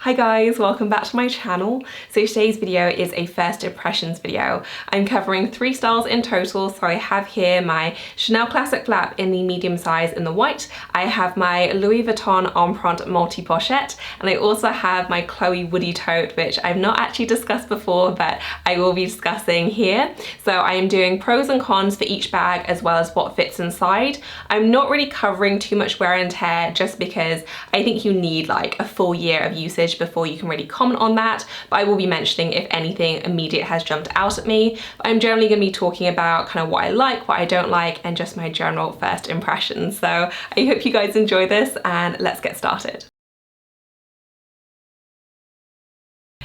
Hi guys, welcome back to my channel. So today's video is a first impressions video. I'm covering 3 styles in total. So I have here my Chanel Classic Flap in the medium size in the white. I have my Louis Vuitton Empriente Multi-Pochette, and I also have my Chloe Woody Tote, which I've not actually discussed before, but I will be discussing here. So I am doing pros and cons for each bag as well as what fits inside. I'm not really covering too much wear and tear just because I think you need like a full year of usage before you can really comment on that, but I will be mentioning if anything immediate has jumped out at me. But I'm generally going to be talking about kind of what I like, what I don't like, and just my general first impressions. So I hope you guys enjoy this, and let's get started.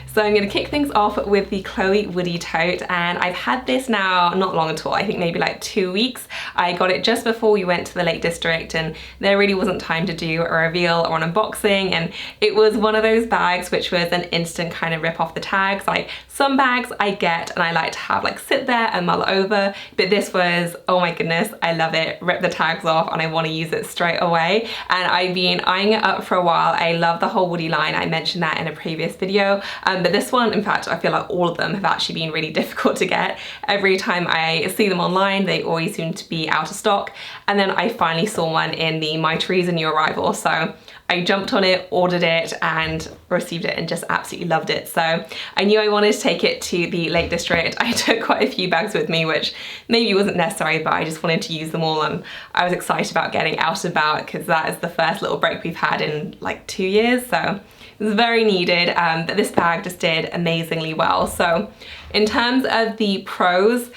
So I'm going to kick things off with the Chloe Woody Tote, and I've had this now not long at all, I think maybe like 2 weeks. I got it just before we went to the Lake District and there really wasn't time to do a reveal or an unboxing, and it was one of those bags which was an instant kind of rip off the tags. Like some bags I get and I like to have like sit there and mull over, but this was, oh my goodness, I love it, rip the tags off and I want to use it straight away. And I've been eyeing it up for a while. I love the whole Woody line, I mentioned that in a previous video, but this one, in fact, I feel like all of them have actually been really difficult to get. Every time I see them online, they always seem to be out of stock. And then I finally saw one in the My Teresa new arrival. So I jumped on it, ordered it, and received it and just absolutely loved it. So I knew I wanted to take it to the Lake District. I took quite a few bags with me, which maybe wasn't necessary, but I just wanted to use them all. And I was excited about getting out and about because that is the first little break we've had in like 2 years. So it was very needed, but this bag just did amazingly well. So in terms of the pros,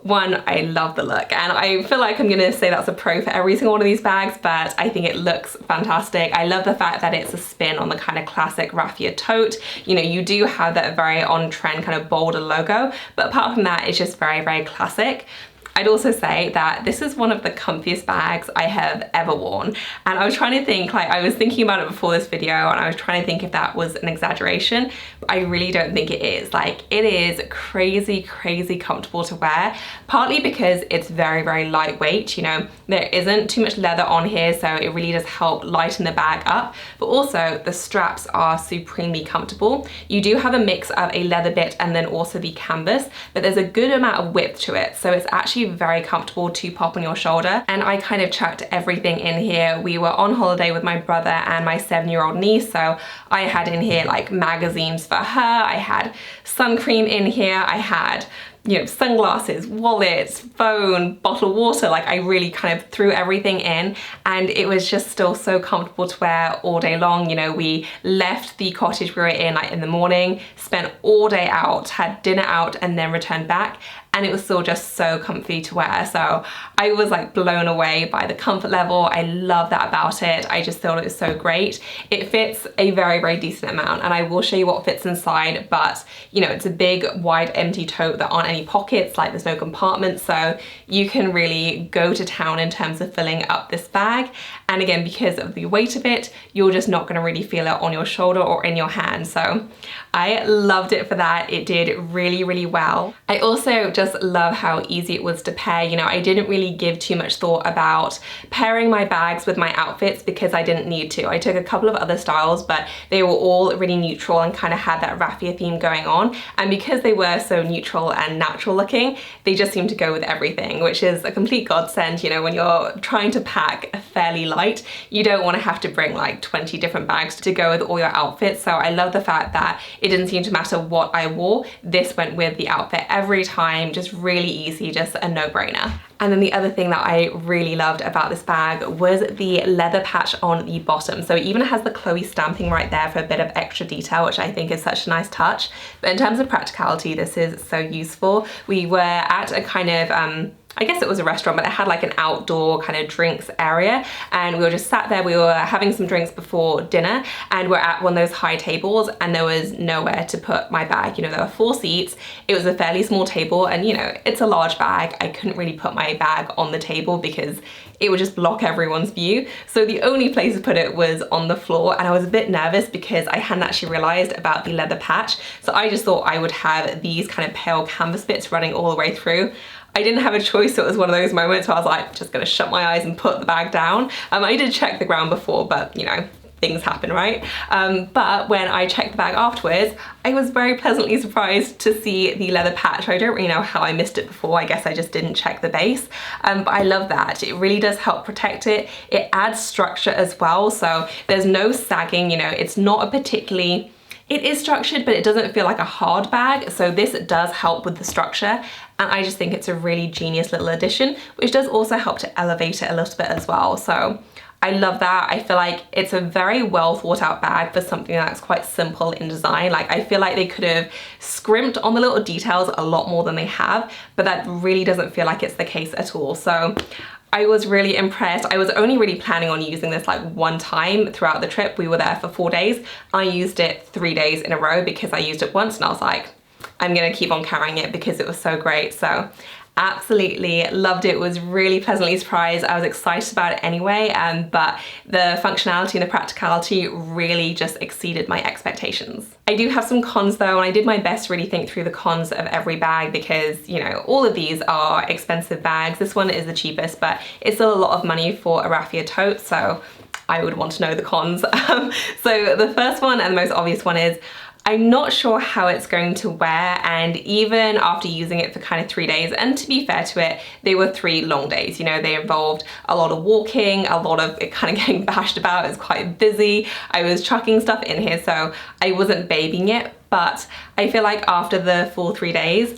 one, I love the look, and I feel like I'm gonna say that's a pro for every single one of these bags, but I think it looks fantastic. I love the fact that it's a spin on the kind of classic raffia tote. You know, you do have that very on-trend kind of bolder logo, but apart from that, it's just very, very classic. I'd also say that this is one of the comfiest bags I have ever worn. And I was trying to think, like I was thinking about it before this video and I was trying to think if that was an exaggeration, but I really don't think it is. Like it is crazy, crazy comfortable to wear, partly because it's very, very lightweight. You know, there isn't too much leather on here, so it really does help lighten the bag up, but also the straps are supremely comfortable. You do have a mix of a leather bit and then also the canvas, but there's a good amount of width to it. So it's actually very comfortable to pop on your shoulder. And I kind of chucked everything in here. We were on holiday with my brother and my 7-year-old niece, so I had in here like magazines for her, I had sun cream in here, I had, you know, sunglasses, wallets, phone, bottled water. Like I really kind of threw everything in, and it was just still so comfortable to wear all day long. You know, we left the cottage we were in like in the morning, spent all day out, had dinner out, and then returned back, and it was still just so comfy to wear. So I was like blown away by the comfort level. I love that about it. I just thought it was so great. It fits a very, very decent amount, and I will show you what fits inside, but you know, it's a big, wide, empty tote that aren't any pockets, like there's no compartments, so you can really go to town in terms of filling up this bag. And again, because of the weight of it, you're just not going to really feel it on your shoulder or in your hand. So I loved it for that. It did really, really well. I also just love how easy it was to pair. You know, I didn't really give too much thought about pairing my bags with my outfits because I didn't need to. I took a couple of other styles, but they were all really neutral and kind of had that raffia theme going on. And because they were so neutral and natural looking, they just seemed to go with everything, which is a complete godsend. You know, when you're trying to pack fairly light, you don't want to have to bring like 20 different bags to go with all your outfits. So I love the fact that it didn't seem to matter what I wore. This went with the outfit every time, just really easy, just a no-brainer. And then the other thing that I really loved about this bag was the leather patch on the bottom. So it even has the Chloe stamping right there for a bit of extra detail, which I think is such a nice touch. But in terms of practicality, this is so useful. We were at a kind of, I guess it was a restaurant, but it had like an outdoor kind of drinks area, and we were just sat there, we were having some drinks before dinner, and we're at one of those high tables, and there was nowhere to put my bag. You know, there were 4 seats, it was a fairly small table, and you know, it's a large bag. I couldn't really put my bag on the table because it would just block everyone's view. So the only place to put it was on the floor, and I was a bit nervous because I hadn't actually realized about the leather patch. So I just thought I would have these kind of pale canvas bits running all the way through. I didn't have a choice, so it was one of those moments where I was like, just gonna shut my eyes and put the bag down. I did check the ground before, but you know, things happen, right? But when I checked the bag afterwards, I was very pleasantly surprised to see the leather patch. I don't really know how I missed it before. I guess I just didn't check the base, but I love that. It really does help protect it. It adds structure as well, so there's no sagging, you know, it's not a particularly, it is structured, but it doesn't feel like a hard bag, so this does help with the structure, and I just think it's a really genius little addition, which does also help to elevate it a little bit as well. So I love that. I feel like it's a very well thought out bag for something that's quite simple in design. Like, I feel like they could have scrimped on the little details a lot more than they have, but that really doesn't feel like it's the case at all. So I was really impressed. I was only really planning on using this like one time throughout the trip. We were there for 4 days. I used it 3 days in a row because I used it once and I was like, I'm gonna keep on carrying it because it was so great. So absolutely loved it. Was really pleasantly surprised. I was excited about it anyway, but the functionality and the practicality really just exceeded my expectations. I do have some cons though, and I did my best to really think through the cons of every bag because, you know, all of these are expensive bags. This one is the cheapest, but it's still a lot of money for a raffia tote, so I would want to know the cons. So the first one and the most obvious one is I'm not sure how it's going to wear, and even after using it for kind of 3 days, and to be fair to it, they were 3 long days, you know, they involved a lot of walking, a lot of it kind of getting bashed about. It was quite busy. I was chucking stuff in here, so I wasn't babying it, but I feel like after the full 3 days,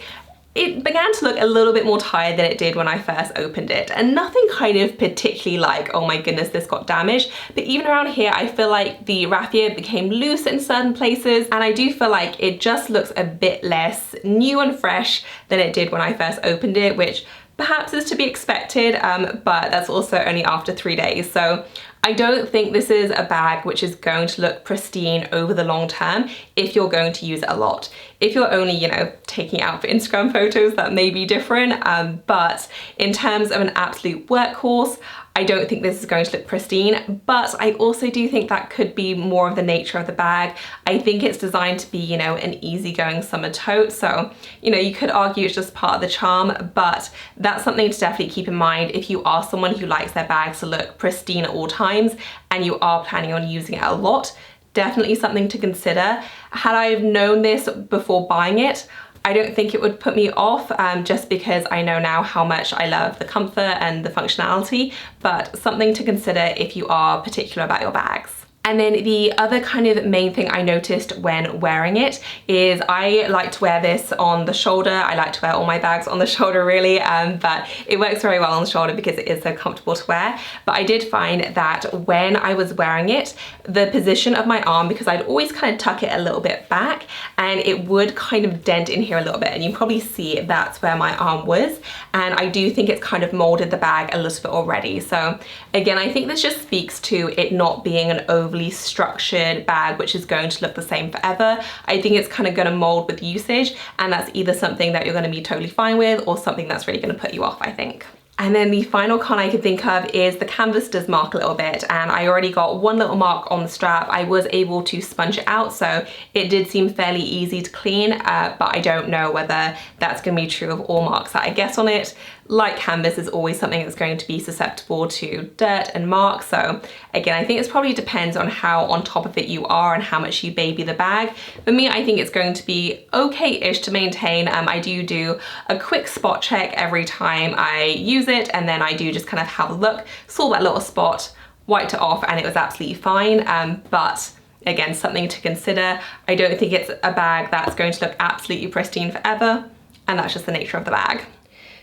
it began to look a little bit more tired than it did when I first opened it, and nothing kind of particularly like, oh my goodness, this got damaged, but even around here I feel like the raffia became loose in certain places, and I do feel like it just looks a bit less new and fresh than it did when I first opened it, which perhaps is to be expected, but that's also only after 3 days. So I don't think this is a bag which is going to look pristine over the long term if you're going to use it a lot. If you're only, you know, taking it out for Instagram photos, that may be different, but in terms of an absolute workhorse, I don't think this is going to look pristine, but I also do think that could be more of the nature of the bag. I think it's designed to be, you know, an easygoing summer tote, so, you know, you could argue it's just part of the charm, but that's something to definitely keep in mind if you are someone who likes their bags to look pristine at all times and you are planning on using it a lot. Definitely something to consider. Had I known this before buying it, I don't think it would put me off, just because I know now how much I love the comfort and the functionality, but something to consider if you are particular about your bags. And then the other kind of main thing I noticed when wearing it is I like to wear this on the shoulder. I like to wear all my bags on the shoulder really, but it works very well on the shoulder because it is so comfortable to wear. But I did find that when I was wearing it, the position of my arm, because I'd always kind of tuck it a little bit back, and it would kind of dent in here a little bit, and you can probably see that's where my arm was, and I do think it's kind of molded the bag a little bit already. So again, I think this just speaks to it not being an overly structured bag which is going to look the same forever. I think it's kind of going to mold with usage, and that's either something that you're going to be totally fine with or something that's really going to put you off, I think. And then the final con I could think of is the canvas does mark a little bit, and I already got one little mark on the strap. I was able to sponge it out, so it did seem fairly easy to clean, but I don't know whether that's going to be true of all marks that I get on it. Like canvas is always something that's going to be susceptible to dirt and marks, so again, I think it probably depends on how on top of it you are and how much you baby the bag. For me, I think it's going to be okay-ish to maintain. I do a quick spot check every time I use it, and then I do just kind of have a look, saw that little spot, wiped it off, and it was absolutely fine, but again, something to consider. I don't think it's a bag that's going to look absolutely pristine forever, and that's just the nature of the bag.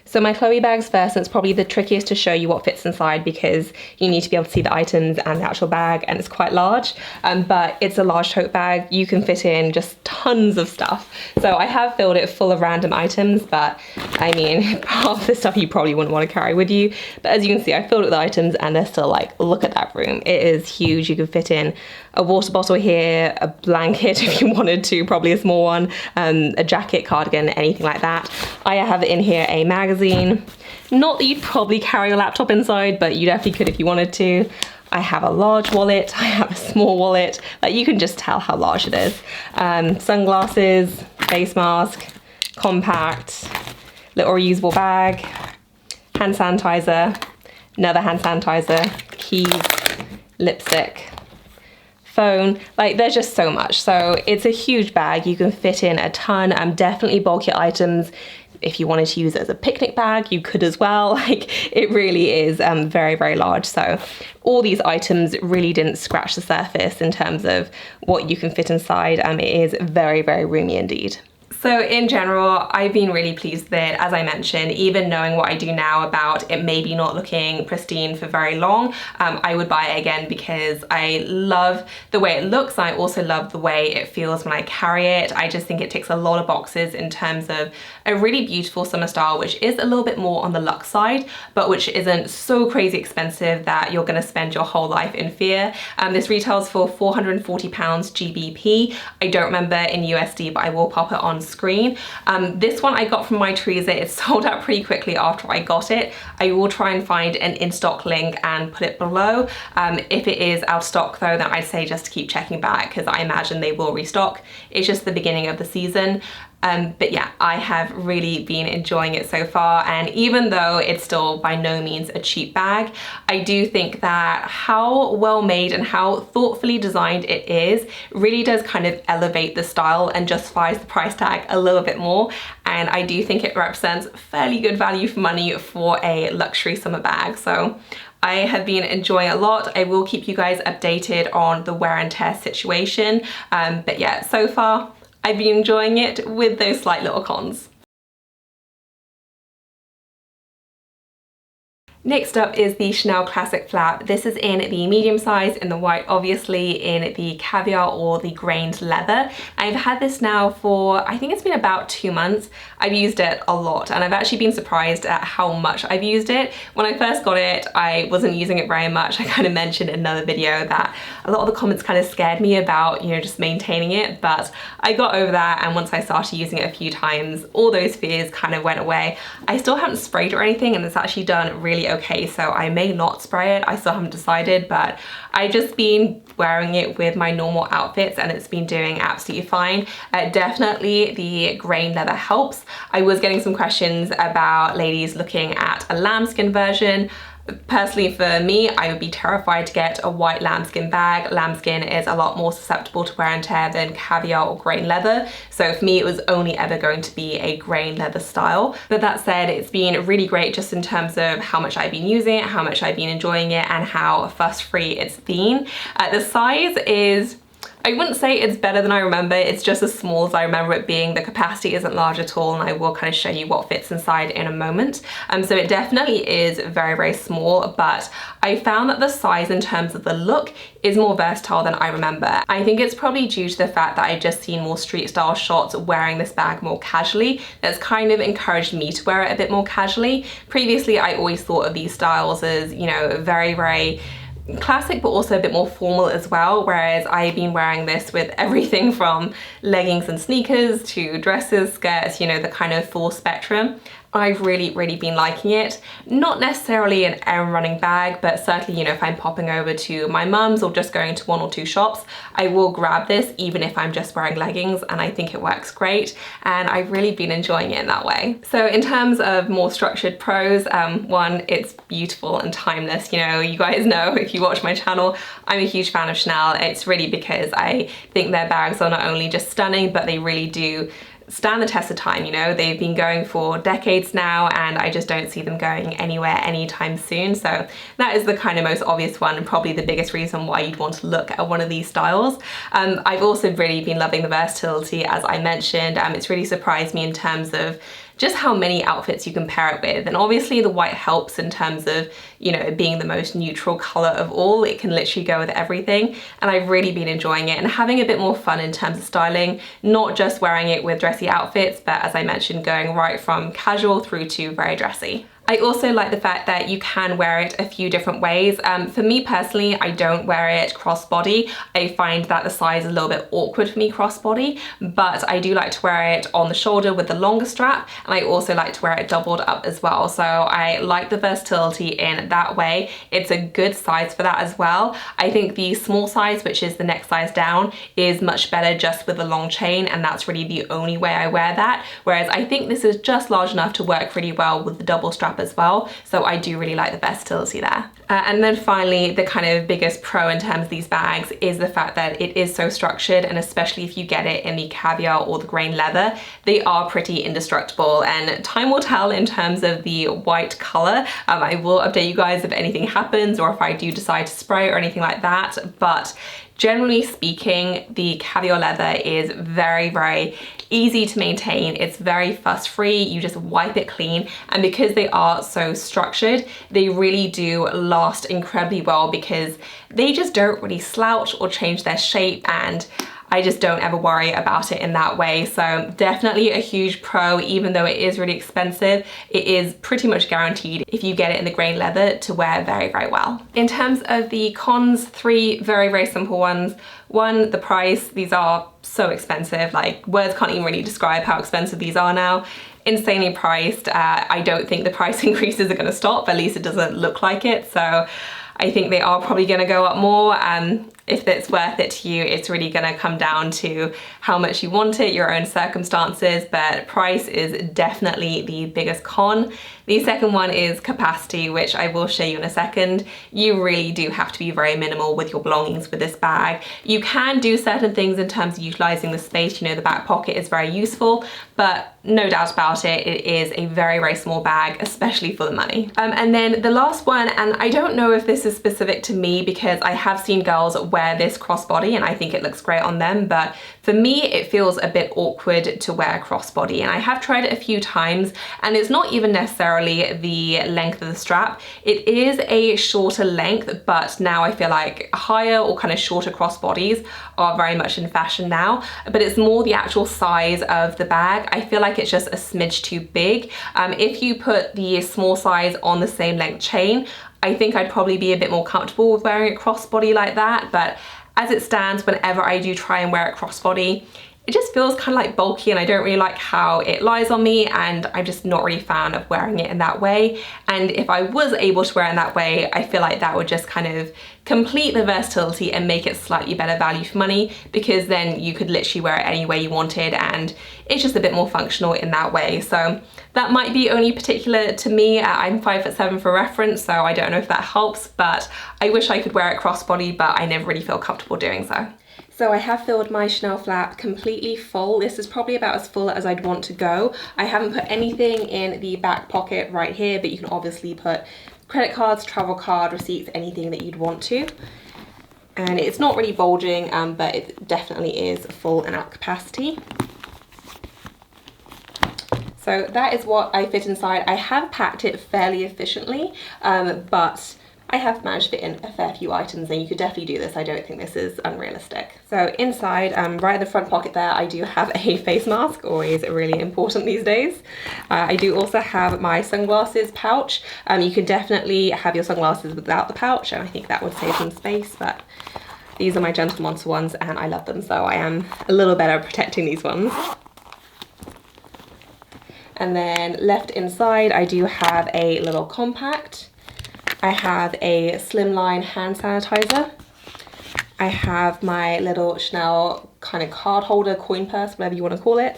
So my Chloe bags first, and it's probably the trickiest to show you what fits inside because you need to be able to see the items and the actual bag, and it's quite large, but it's a large tote bag. You can fit in just tons of stuff. So I have filled it full of random items, but I mean, half the stuff you probably wouldn't want to carry with you. But as you can see, I filled it with items and they're still like, look at that room. It is huge. You can fit in a water bottle here, a blanket if you wanted to, probably a small one, a jacket, cardigan, anything like that. I have in here a magazine. Not that you'd probably carry a laptop inside, but you definitely could if you wanted to. I have a large wallet, I have a small wallet, like you can just tell how large it is. Sunglasses, face mask, compact, little reusable bag, hand sanitizer, another hand sanitizer, keys, lipstick, phone, like there's just so much. So it's a huge bag. You can fit in a ton. Definitely bulk your items. If you wanted to use it as a picnic bag, you could as well. Like it really is very, very large. So all these items really didn't scratch the surface in terms of what you can fit inside. It is very, very roomy indeed. So in general, I've been really pleased with it. As I mentioned, even knowing what I do now about it maybe not looking pristine for very long, I would buy it again because I love the way it looks. I also love the way it feels when I carry it. I just think it ticks a lot of boxes in terms of a really beautiful summer style, which is a little bit more on the luxe side, but which isn't so crazy expensive that you're gonna spend your whole life in fear. This retails for £440 GBP. I don't remember in USD, but I will pop it on screen. This one I got from My Teresa. It sold out pretty quickly after I got it. I will try and find an in-stock link and put it below. If it is out of stock though, then I'd say just to keep checking back because I imagine they will restock. It's just the beginning of the season. But yeah, I have really been enjoying it so far, and even though it's still by no means a cheap bag, I do think that how well made and how thoughtfully designed it is really does kind of elevate the style and justifies the price tag a little bit more, and I do think it represents fairly good value for money for a luxury summer bag. So I have been enjoying it a lot. I will keep you guys updated on the wear and tear situation, but yeah, so far I've been enjoying it with those slight little cons. Next up is the Chanel Classic Flap. This is in the medium size, in the white, obviously in the caviar or the grained leather. I've had this now for, I think it's been about 2 months. I've used it a lot and I've actually been surprised at how much I've used it. When I first got it, I wasn't using it very much. I kind of mentioned in another video that a lot of the comments kind of scared me about, you know, just maintaining it, but I got over that, and once I started using it a few times, all those fears kind of went away. I still haven't sprayed or anything, and it's actually done really okay, so I may not spray it. I still haven't decided, but I've just been wearing it with my normal outfits and it's been doing absolutely fine. Definitely the grain leather helps. I was getting some questions about ladies looking at a lambskin version. Personally, for me, I would be terrified to get a white lambskin bag. Lambskin is a lot more susceptible to wear and tear than caviar or grain leather. So for me, it was only ever going to be a grain leather style. But that said, it's been really great just in terms of how much I've been using it, how much I've been enjoying it, and how fuss-free it's been. The size is, I wouldn't say it's better than I remember, it's just as small as I remember it being. The capacity isn't large at all, and I will kind of show you what fits inside in a moment. So it definitely is very, very small, but I found that the size in terms of the look is more versatile than I remember. I think it's probably due to the fact that I've just seen more street style shots wearing this bag more casually. That's kind of encouraged me to wear it a bit more casually. Previously, I always thought of these styles as, you know, very, very classic, but also a bit more formal as well, whereas I've been wearing this with everything from leggings and sneakers to dresses, skirts, you know, the kind of full spectrum. I've really, really been liking it. Not necessarily an errand running bag, but certainly, you know, if I'm popping over to my mum's or just going to 1 or 2 shops, I will grab this even if I'm just wearing leggings, and I think it works great, and I've really been enjoying it in that way. So in terms of more structured pros, one, it's beautiful and timeless. You know, you guys know if you watch my channel, I'm a huge fan of Chanel. It's really because I think their bags are not only just stunning, but they really do stand the test of time. You know, they've been going for decades now, and I just don't see them going anywhere anytime soon. So that is the kind of most obvious one, and probably the biggest reason why you'd want to look at one of these styles. I've also really been loving the versatility, as I mentioned. It's really surprised me in terms of just how many outfits you can pair it with. And obviously the white helps in terms of, you know, it being the most neutral color of all. It can literally go with everything. And I've really been enjoying it and having a bit more fun in terms of styling, not just wearing it with dressy outfits, but as I mentioned, going right from casual through to very dressy. I also like the fact that you can wear it a few different ways. For me personally, I don't wear it crossbody. I find that the size is a little bit awkward for me crossbody, but I do like to wear it on the shoulder with the longer strap, and I also like to wear it doubled up as well. So I like the versatility in that way. It's a good size for that as well. I think the small size, which is the next size down, is much better just with a long chain, and that's really the only way I wear that. Whereas I think this is just large enough to work really well with the double strap strap as well. So I do really like the versatility there. And then finally, the kind of biggest pro in terms of these bags is the fact that it is so structured, and especially if you get it in the caviar or the grain leather, they are pretty indestructible, and time will tell in terms of the white color. I will update you guys if anything happens or if I do decide to spray or anything like that, but generally speaking, the caviar leather is very, very easy to maintain. It's very fuss free. You just wipe it clean, and because they are so structured, they really do last incredibly well because they just don't really slouch or change their shape, and I just don't ever worry about it in that way. So definitely a huge pro. Even though it is really expensive, it is pretty much guaranteed if you get it in the grain leather to wear very, very well. In terms of the cons, 3 very, very simple ones. 1, the price. These are so expensive, like words can't even really describe how expensive these are now. Insanely priced. I don't think the price increases are going to stop, at least it doesn't look like it. So I think they are probably going to go up more. If it's worth it to you, it's really going to come down to how much you want it, your own circumstances, but price is definitely the biggest con. The second one is capacity, which I will show you in a second. You really do have to be very minimal with your belongings with this bag. You can do certain things in terms of utilizing the space, you know, the back pocket is very useful, but no doubt about it, it is a very, very small bag, especially for the money. And then the last one, and I don't know if this is specific to me because I have seen girls wear this crossbody and I think it looks great on them, but for me it feels a bit awkward to wear crossbody, and I have tried it a few times, and it's not even necessarily the length of the strap. It is a shorter length, but now I feel like higher or kind of shorter crossbodies are very much in fashion now, but it's more the actual size of the bag. I feel like it's just a smidge too big. If you put the small size on the same length chain, I think I'd probably be a bit more comfortable with wearing a crossbody like that, but as it stands, whenever I do try and wear a crossbody, it just feels kind of like bulky, and I don't really like how it lies on me, and I'm just not really a fan of wearing it in that way. And if I was able to wear it in that way, I feel like that would just kind of complete the versatility and make it slightly better value for money, because then you could literally wear it any way you wanted, and it's just a bit more functional in that way. So that might be only particular to me. I'm 5'7" for reference, so I don't know if that helps, but I wish I could wear it crossbody, but I never really feel comfortable doing so. So I have filled my Chanel flap completely full. This is probably about as full as I'd want to go. I haven't put anything in the back pocket right here, but you can obviously put credit cards, travel card, receipts, anything that you'd want to. And it's not really bulging, but it definitely is full and at capacity. So that is what I fit inside. I have packed it fairly efficiently, but I have managed to fit in a fair few items, and you could definitely do this. I don't think this is unrealistic. So inside, right in the front pocket there, I do have a face mask, always really important these days. I do also have my sunglasses pouch. You can definitely have your sunglasses without the pouch, and I think that would save some space, but these are my Gentle Monster ones and I love them, so I am a little better at protecting these ones. And then left inside, I do have a little compact. I have a slimline hand sanitizer. I have my little Chanel kind of card holder, coin purse, whatever you want to call it.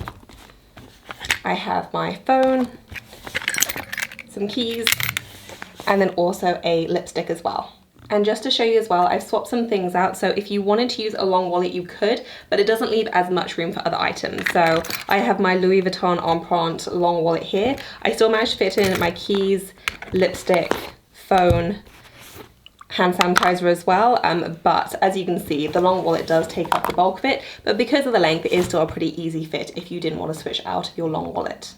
I have my phone, some keys, and then also a lipstick as well. And just to show you as well, I've swapped some things out. So if you wanted to use a long wallet, you could, but it doesn't leave as much room for other items. So I have my Louis Vuitton Empriente long wallet here. I still managed to fit in my keys, lipstick, phone, hand sanitizer as well, but as you can see, the long wallet does take up the bulk of it, but because of the length, it is still a pretty easy fit if you didn't want to switch out of your long wallet.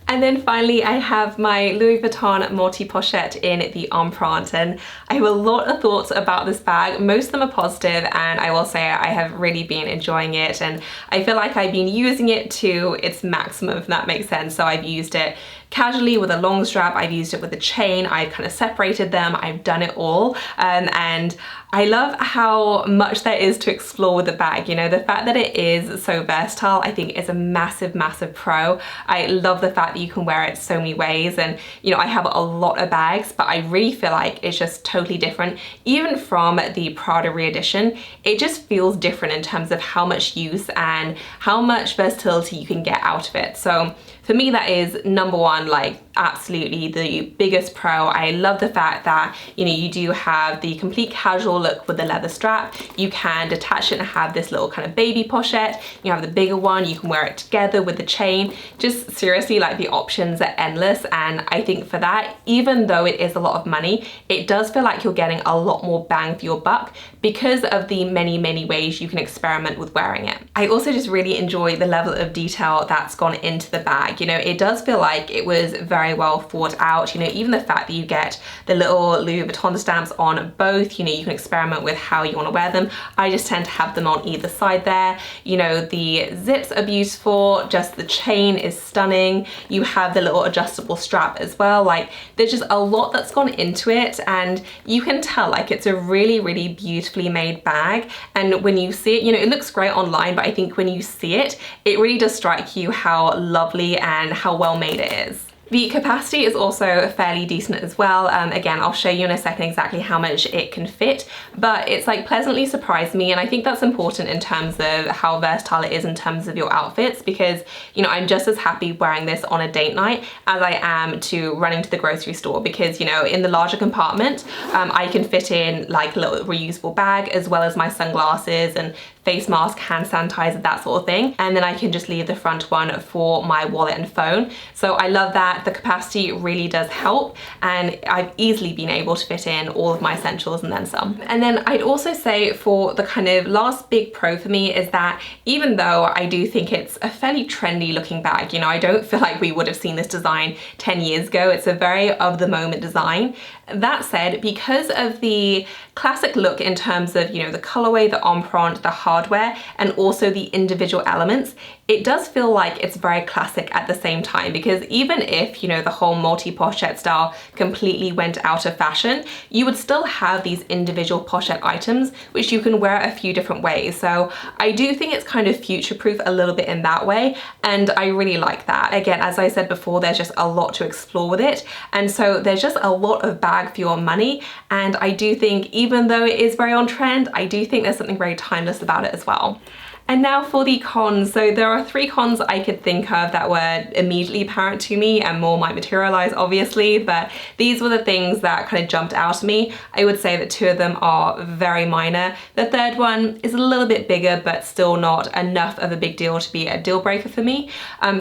And then finally, I have my Louis Vuitton Multi-Pochette in the Empriente, and I have a lot of thoughts about this bag. Most of them are positive, and I will say I have really been enjoying it, and I feel like I've been using it to its maximum, if that makes sense. So I've used it casually with a long strap, I've used it with a chain, I've kind of separated them, I've done it all, and I love how much there is to explore with the bag. You know, the fact that it is so versatile, I think is a massive, massive pro. I love the fact that you can wear it so many ways, and you know, I have a lot of bags, but I really feel like it's just totally different. Even from the Prada re-edition, it just feels different in terms of how much use and how much versatility you can get out of it. So for me that is number one, like absolutely the biggest pro. I love the fact that, you know, you do have the complete casual look with the leather strap. You can detach it and have this little kind of baby pochette. You have the bigger one, you can wear it together with the chain. Just seriously, like the options are endless, and I think for that, even though it is a lot of money, it does feel like you're getting a lot more bang for your buck because of the many ways you can experiment with wearing it. I also just really enjoy the level of detail that's gone into the bag. You know, it does feel like it was very well thought out. You know, even the fact that you get the little Louis Vuitton stamps on both, you know, you can experiment with how you want to wear them. I just tend to have them on either side there. You know, the zips are beautiful, just the chain is stunning. You have the little adjustable strap as well. Like, there's just a lot that's gone into it, and you can tell like it's a really beautifully made bag. And when you see it, you know, it looks great online, but I think when you see it, it really does strike you how lovely and how well made it is. The capacity is also fairly decent as well. Again, I'll show you in a second exactly how much it can fit, but it's like pleasantly surprised me, and I think that's important in terms of how versatile it is in terms of your outfits, because, you know, I'm just as happy wearing this on a date night as I am to running to the grocery store, because, you know, in the larger compartment, I can fit in like a little reusable bag as well as my sunglasses and face mask, hand sanitizer, that sort of thing. And then I can just leave the front one for my wallet and phone. So I love that. The capacity really does help, and I've easily been able to fit in all of my essentials and then some. And then I'd also say for the kind of last big pro for me is that even though I do think it's a fairly trendy looking bag, you know, I don't feel like we would have seen this design 10 years ago. It's a very of the moment design. That said, because of the classic look in terms of, you know, the colorway, the empreinte, the hardware, and also the individual elements, it does feel like it's very classic at the same time, because even if, you know, the whole multi-pochette style completely went out of fashion, you would still have these individual pochette items which you can wear a few different ways. So I do think it's kind of future-proof a little bit in that way, and I really like that. Again, as I said before, there's just a lot to explore with it, and so there's just a lot of bag for your money, and I do think even though it is very on trend, I do think there's something very timeless about it as well. And now for the cons. So there are 3 cons I could think of that were immediately apparent to me, and more might materialize obviously, but these were the things that kind of jumped out at me. I would say that 2 of them are very minor. The third one is a little bit bigger, but still not enough of a big deal to be a deal breaker for me.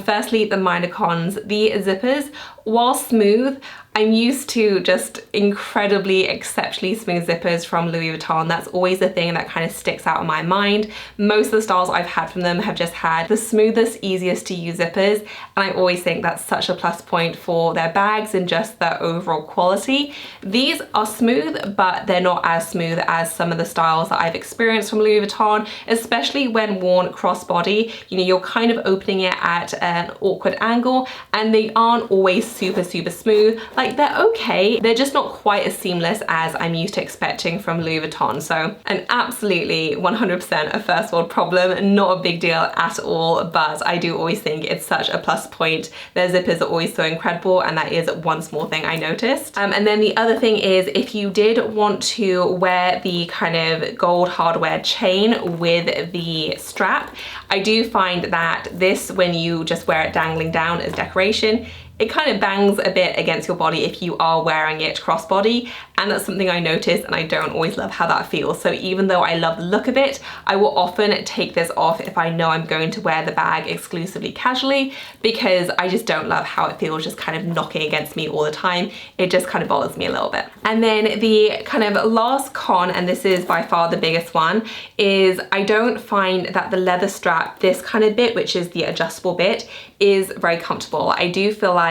Firstly, the minor cons, the zippers. While smooth, I'm used to just incredibly, exceptionally smooth zippers from Louis Vuitton. That's always the thing that kind of sticks out in my mind. Most of the styles I've had from them have just had the smoothest, easiest to use zippers, and I always think that's such a plus point for their bags and just their overall quality. These are smooth, but they're not as smooth as some of the styles that I've experienced from Louis Vuitton, especially when worn crossbody. You know, you're kind of opening it at an awkward angle, and they aren't always super smooth. Like, they're okay, they're just not quite as seamless as I'm used to expecting from Louis Vuitton. So an absolutely 100% a first world problem, not a big deal at all, but I do always think it's such a plus point. Their zippers are always so incredible, and that is one small thing I noticed. And then the other thing is, if you did want to wear the kind of gold hardware chain with the strap, I do find that this, when you just wear it dangling down as decoration, it kind of bangs a bit against your body if you are wearing it crossbody, and that's something I noticed, and I don't always love how that feels. So even though I love the look of it, I will often take this off if I know I'm going to wear the bag exclusively casually, because I just don't love how it feels just kind of knocking against me all the time. It just kind of bothers me a little bit. And then the kind of last con, and this is by far the biggest one, is I don't find that the leather strap, this kind of bit, which is the adjustable bit, is very comfortable. I do feel like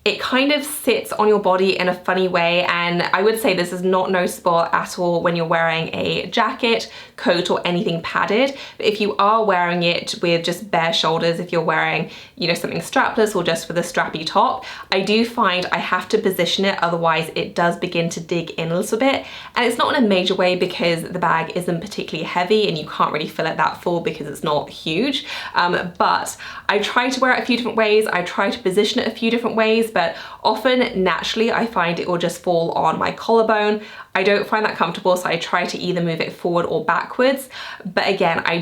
it kind of sits on your body in a funny way, and I would say this is not noticeable at all when you're wearing a jacket, coat, or anything padded. But if you are wearing it with just bare shoulders, if you're wearing, you know, something strapless or just with a strappy top, I do find I have to position it, otherwise it does begin to dig in a little bit. And it's not in a major way, because the bag isn't particularly heavy and you can't really fill it that full because it's not huge. But I try to wear it a few different ways, I try to position it a few different ways, but often naturally I find it will just fall on my collarbone. I don't find that comfortable, so I try to either move it forward or backwards. But again, I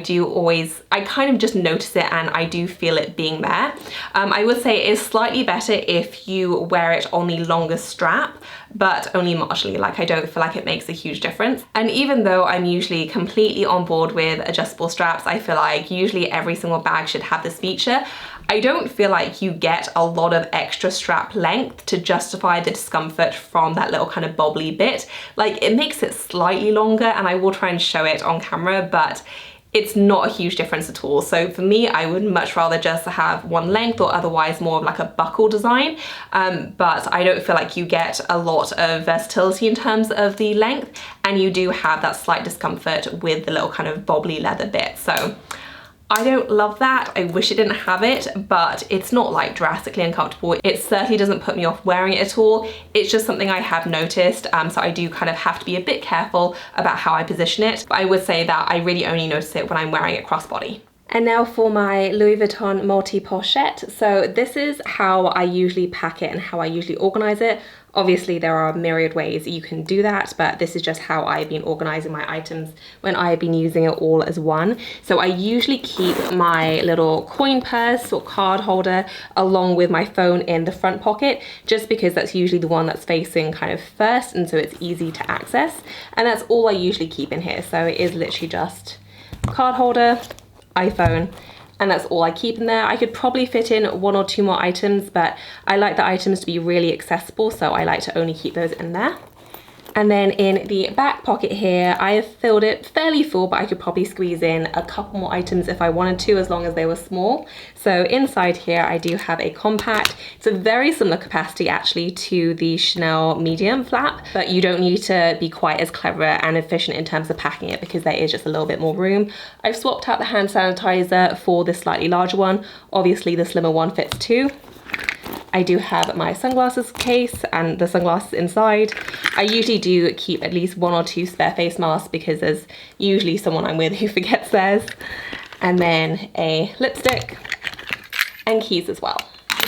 kind of just notice it and I do feel it being there. I would say it is slightly better if you wear it on the longer strap, but only marginally. Like, I don't feel like it makes a huge difference. And even though I'm usually completely on board with adjustable straps, I feel like usually every single bag should have this feature. I don't feel like you get a lot of extra strap length to justify the discomfort from that little kind of bobbly bit. Like, it makes it slightly longer, and I will try and show it on camera, but it's not a huge difference at all. So for me, I would much rather just have one length, or otherwise more of like a buckle design. But I don't feel like you get a lot of versatility in terms of the length, and you do have that slight discomfort with the little kind of bobbly leather bit. So I don't love that. I wish it didn't have it, but it's not like drastically uncomfortable. It certainly doesn't put me off wearing it at all. It's just something I have noticed, so I do kind of have to be a bit careful about how I position it. But I would say that I really only notice it when I'm wearing it crossbody. And now for my Louis Vuitton Multi-Pochette. So this is how I usually pack it and how I usually organize it. Obviously there are myriad ways you can do that, but this is just how I've been organizing my items when I've been using it all as one. So I usually keep my little coin purse or card holder along with my phone in the front pocket, just because that's usually the one that's facing kind of first, and so it's easy to access. And that's all I usually keep in here. So it is literally just card holder, iPhone, and that's all I keep in there. I could probably fit in one or two more items, but I like the items to be really accessible, so I like to only keep those in there. And then in the back pocket here, I have filled it fairly full, but I could probably squeeze in a couple more items if I wanted to, as long as they were small. So inside here, I do have a compact. It's a very similar capacity actually to the Chanel medium flap, but you don't need to be quite as clever and efficient in terms of packing it, because there is just a little bit more room. I've swapped out the hand sanitizer for this slightly larger one. Obviously the slimmer one fits too. I do have my sunglasses case and the sunglasses inside. I usually do keep at least one or two spare face masks, because there's usually someone I'm with who forgets theirs. And then a lipstick and keys as well.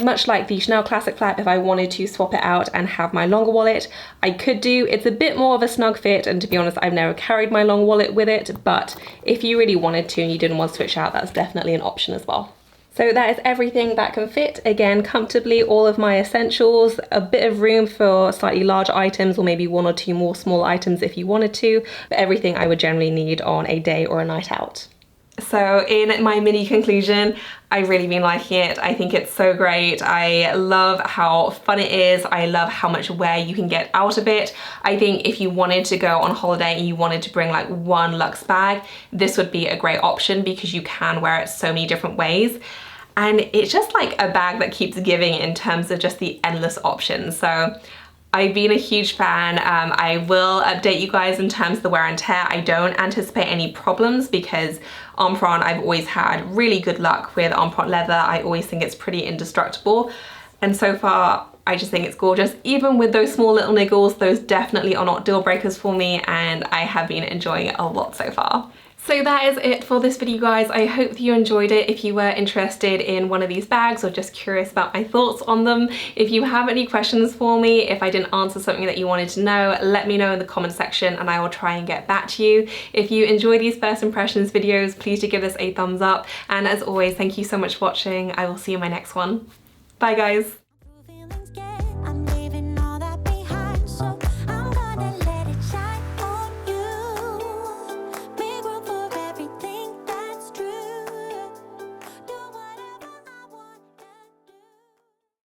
Much like the Chanel Classic flap, if I wanted to swap it out and have my longer wallet, I could do. It's a bit more of a snug fit, and to be honest, I've never carried my long wallet with it, but if you really wanted to and you didn't want to switch out, that's definitely an option as well. So that is everything that can fit, again, comfortably, all of my essentials, a bit of room for slightly larger items, or maybe one or two more small items if you wanted to, but everything I would generally need on a day or a night out. So in my mini conclusion, I've really been liking it. I think it's so great. I love how fun it is. I love how much wear you can get out of it. I think if you wanted to go on holiday and you wanted to bring like one luxe bag, this would be a great option, because you can wear it so many different ways. And it's just like a bag that keeps giving in terms of just the endless options. So I've been a huge fan. I will update you guys in terms of the wear and tear. I don't anticipate any problems, because Empriente, I've always had really good luck with Empriente leather. I always think it's pretty indestructible. And so far, I just think it's gorgeous. Even with those small little niggles, those definitely are not deal breakers for me, and I have been enjoying it a lot so far. So that is it for this video, guys. I hope that you enjoyed it. If you were interested in one of these bags or just curious about my thoughts on them, if you have any questions for me, if I didn't answer something that you wanted to know, let me know in the comment section and I will try and get back to you. If you enjoy these first impressions videos, please do give this a thumbs up. And as always, thank you so much for watching. I will see you in my next one. Bye, guys.